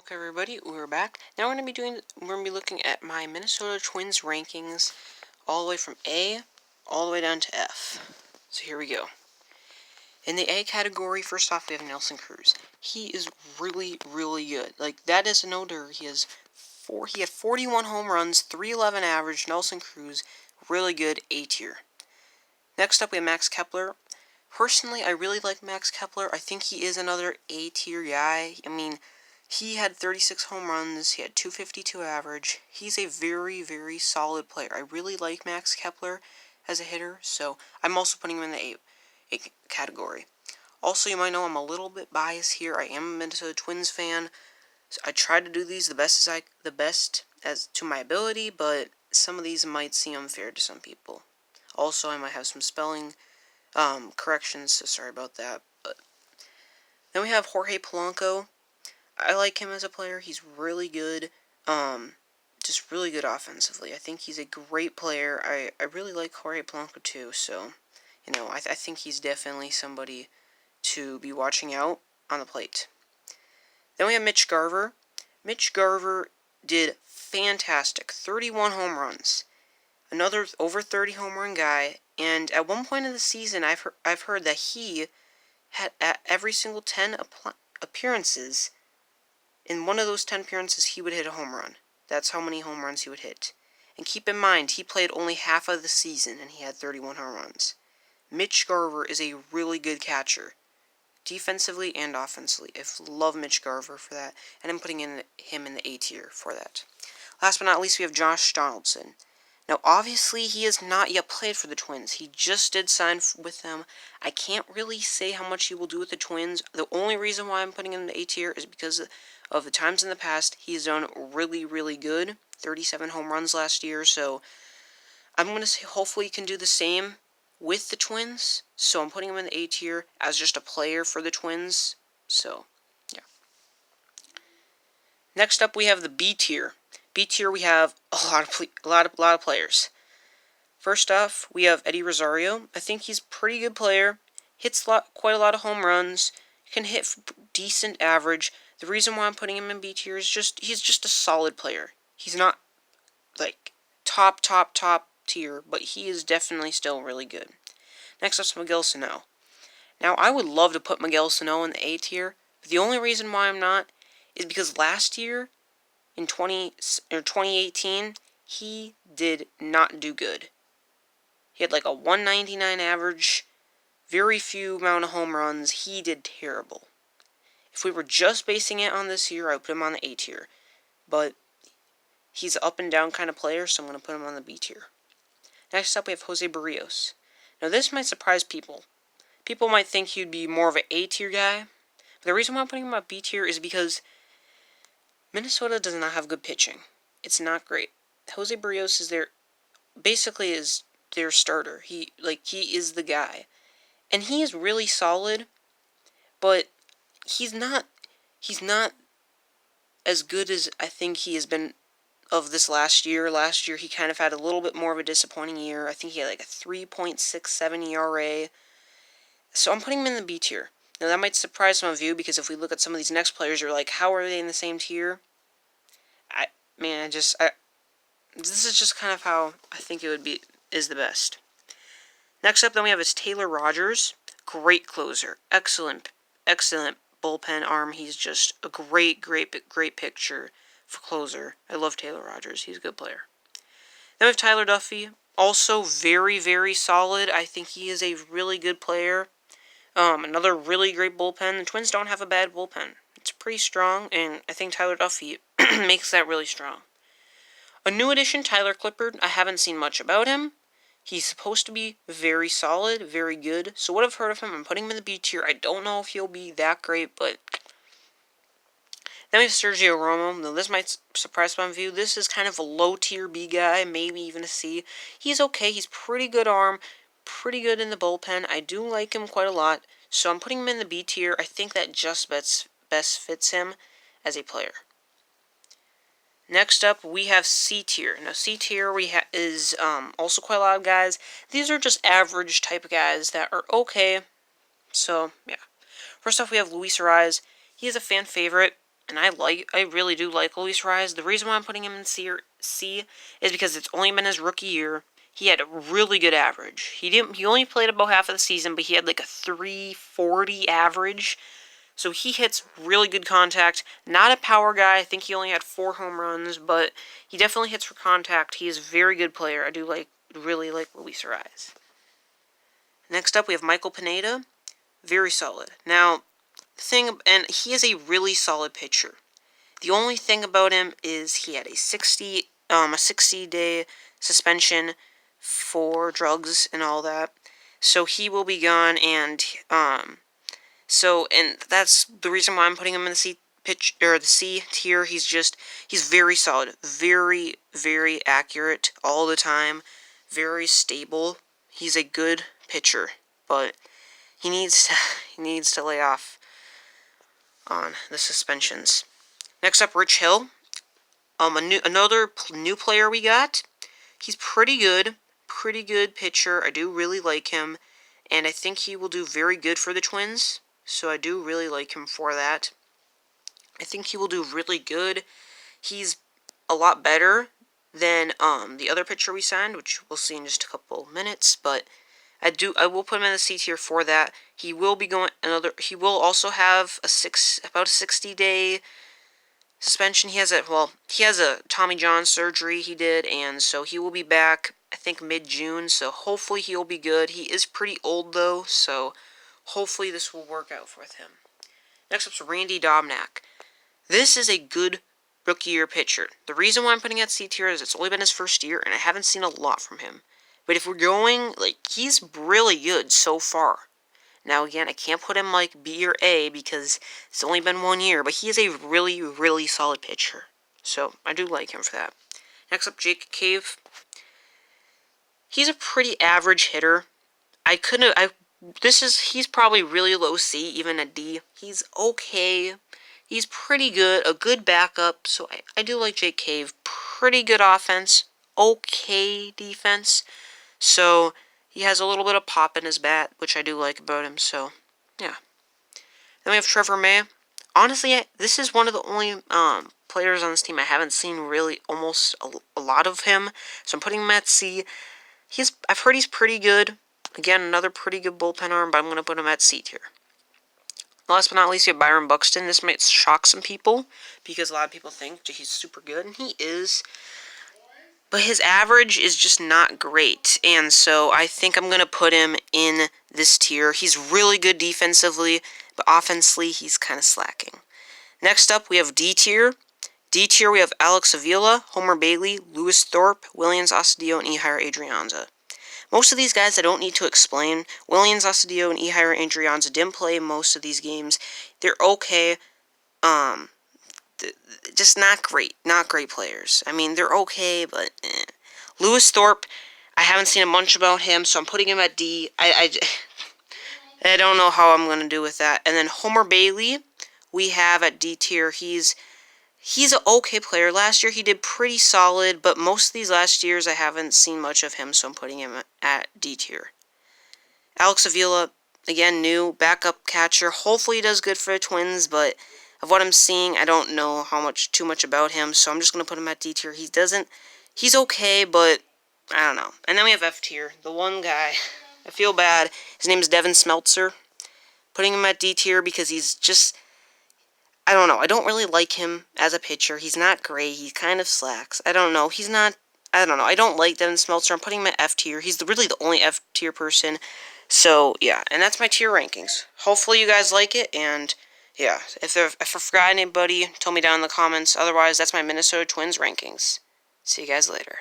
Okay, everybody, we're back. Now we're gonna be looking at my Minnesota Twins rankings, all the way from A, all the way down to F. So here we go. In the A category, first off, we have Nelson Cruz. He is really, really good. Like, that is a no-dirt. He had 41 home runs, 311 average. Nelson Cruz, really good, A tier. Next up, we have Max Kepler. Personally, I really like Max Kepler. I think he is another A tier guy. I mean, he had 36 home runs. He had 252 average. He's a very, very solid player. I really like Max Kepler as a hitter, so I'm also putting him in the A category. Also, you might know I'm a little bit biased here. I am a Minnesota Twins fan. So I try to do these the best as to my ability, but some of these might seem unfair to some people. Also, I might have some spelling corrections, so sorry about that. But then we have Jorge Polanco. I like him as a player. He's really good. Just really good offensively. I think he's a great player. I really like Jorge Polanco too, so, I think he's definitely somebody to be watching out on the plate. Then we have Mitch Garver. Mitch Garver did fantastic. 31 home runs. Another over 30 home run guy, and at one point in the season, I've heard that he had at every single 10 appearances. In one of those 10 appearances, he would hit a home run. That's how many home runs he would hit. And keep in mind, he played only half of the season, and he had 31 home runs. Mitch Garver is a really good catcher, defensively and offensively. I love Mitch Garver for that, and I'm putting him in the A tier for that. Last but not least, we have Josh Donaldson. Now, obviously, he has not yet played for the Twins. He just did sign with them. I can't really say how much he will do with the Twins. The only reason why I'm putting him in the A tier is because of the times in the past he's done really, really good. 37 home runs last year, so I'm going to say hopefully he can do the same with the Twins. So I'm putting him in the A tier as just a player for the Twins. So, yeah. Next up, we have the B tier. B tier, we have a lot of players. First off, we have Eddie Rosario. I think he's a pretty good player. Hits quite a lot of home runs. Can hit for decent average. The reason why I'm putting him in B tier is he's just a solid player. He's not like top tier, but he is definitely still really good. Next up's Miguel Sano. Now, I would love to put Miguel Sano in the A tier, but the only reason why I'm not is because last year, in 2018, he did not do good. He had like a 199 average, very few amount of home runs. He did terrible. If we were just basing it on this year, I would put him on the A tier. But he's an up and down kind of player, so I'm going to put him on the B tier. Next up, we have Jose Barrios. Now, this might surprise people. People might think he'd be more of an A tier guy. But the reason why I'm putting him on B tier is because Minnesota does not have good pitching. It's not great. Jose Barrios is their starter. He is the guy. And he is really solid, but he's not as good as I think he has been of this last year. Last year he kind of had a little bit more of a disappointing year. I think he had like a 3.67 ERA. So I'm putting him in the B tier. Now that might surprise some of you, because if we look at some of these next players, you're like, how are they in the same tier? This is just kind of how I think is the best. Next up, then we have is Taylor Rogers. Great closer. Excellent bullpen arm. He's just a great picture for closer. I love Taylor Rogers. He's a good player. Then we have Tyler Duffy. Also very, very solid. I think he is a really good player. Another really great bullpen. The Twins don't have a bad bullpen. It's pretty strong, and I think Tyler Duffy makes that really strong. A new addition, Tyler Clippard. I haven't seen much about him. He's supposed to be very solid, very good. So what I've heard of him, I'm putting him in the B tier. I don't know if he'll be that great, but... Then we have Sergio Romo. Now, this might surprise some of you. This is kind of a low-tier B guy, maybe even a C. He's okay. He's pretty good arm, pretty good in the bullpen. I do like him quite a lot, so I'm putting him in the B tier. I think that just best fits him as a player. Next up, we have C tier. Now, C tier is also quite a lot of guys. These are just average type of guys that are okay. So, yeah. First off, we have Luis Arraez. He is a fan favorite. and I really do like Luis Rise. The reason why I'm putting him in C is because it's only been his rookie year. He had a really good average. He only played about half of the season, but he had like a 340 average. So he hits really good contact. Not a power guy. I think he only had 4 home runs, but he definitely hits for contact. He is a very good player. I do really like Luis Rise. Next up, we have Michael Pineda. Very solid. Now, and he is a really solid pitcher. The only thing about him is he had a 60-day suspension for drugs and all that. So he will be gone, and that's the reason why I'm putting him in the C tier. He's very solid, very, very accurate all the time, very stable. He's a good pitcher, but he needs to lay off on the suspensions. Next up, Rich Hill. Another new player we got. He's pretty good pitcher. I do really like him, and I think he will do very good for the Twins. So I do really like him for that. I think he will do really good. He's a lot better than the other pitcher we signed, which we'll see in just a couple minutes. But I will put him in the C tier for that. He will also have about a 60-day suspension. He has a Tommy John surgery he did, and so he will be back, I think, mid-June. So hopefully he'll be good. He is pretty old though, so hopefully this will work out with him. Next up's Randy Dobnak. This is a good rookie year pitcher. The reason why I'm putting at C tier is it's only been his first year, and I haven't seen a lot from him. But if we're going, he's really good so far. Now, again, I can't put him B or A because it's only been 1 year, but he is a really, really solid pitcher. So, I do like him for that. Next up, Jake Cave. He's a pretty average hitter. He's probably really low C, even a D. He's okay. He's pretty good, a good backup, so I do like Jake Cave. Pretty good offense, okay defense. So, he has a little bit of pop in his bat, which I do like about him, so, yeah. Then we have Trevor May. Honestly, this is one of the only players on this team I haven't seen really almost a lot of him, so I'm putting him at C. I've heard he's pretty good. Again, another pretty good bullpen arm, but I'm going to put him at C tier. Last but not least, you have Byron Buxton. This might shock some people, because a lot of people think he's super good, and he is. But his average is just not great, and so I think I'm going to put him in this tier. He's really good defensively, but offensively, he's kind of slacking. Next up, we have D tier. D tier, we have Alex Avila, Homer Bailey, Lewis Thorpe, Willians Astudillo, and Ehire Adrianza. Most of these guys I don't need to explain. Willians Astudillo and Ehire Adrianza didn't play most of these games. They're okay. Just not great players. I mean, they're okay, but Lewis Thorpe, I haven't seen a bunch about him, so I'm putting him at D. I don't know how I'm going to do with that. And then Homer Bailey, we have at D tier. He's an okay player. Last year he did pretty solid, but most of these last years I haven't seen much of him, so I'm putting him at D tier. Alex Avila, again, new backup catcher. Hopefully he does good for the Twins, but of what I'm seeing, I don't know too much about him, so I'm just going to put him at D tier. He's okay, but I don't know. And then we have F tier. The one guy, I feel bad. His name is Devin Smeltzer. Putting him at D tier because he's just, I don't know. I don't really like him as a pitcher. He's not great. He kind of slacks. I don't know. I don't know. I don't like Devin Smeltzer. I'm putting him at F tier. He's really the only F tier person. So, yeah. And that's my tier rankings. Hopefully you guys like it, and yeah, if I forgot anybody, tell me down in the comments. Otherwise, that's my Minnesota Twins rankings. See you guys later.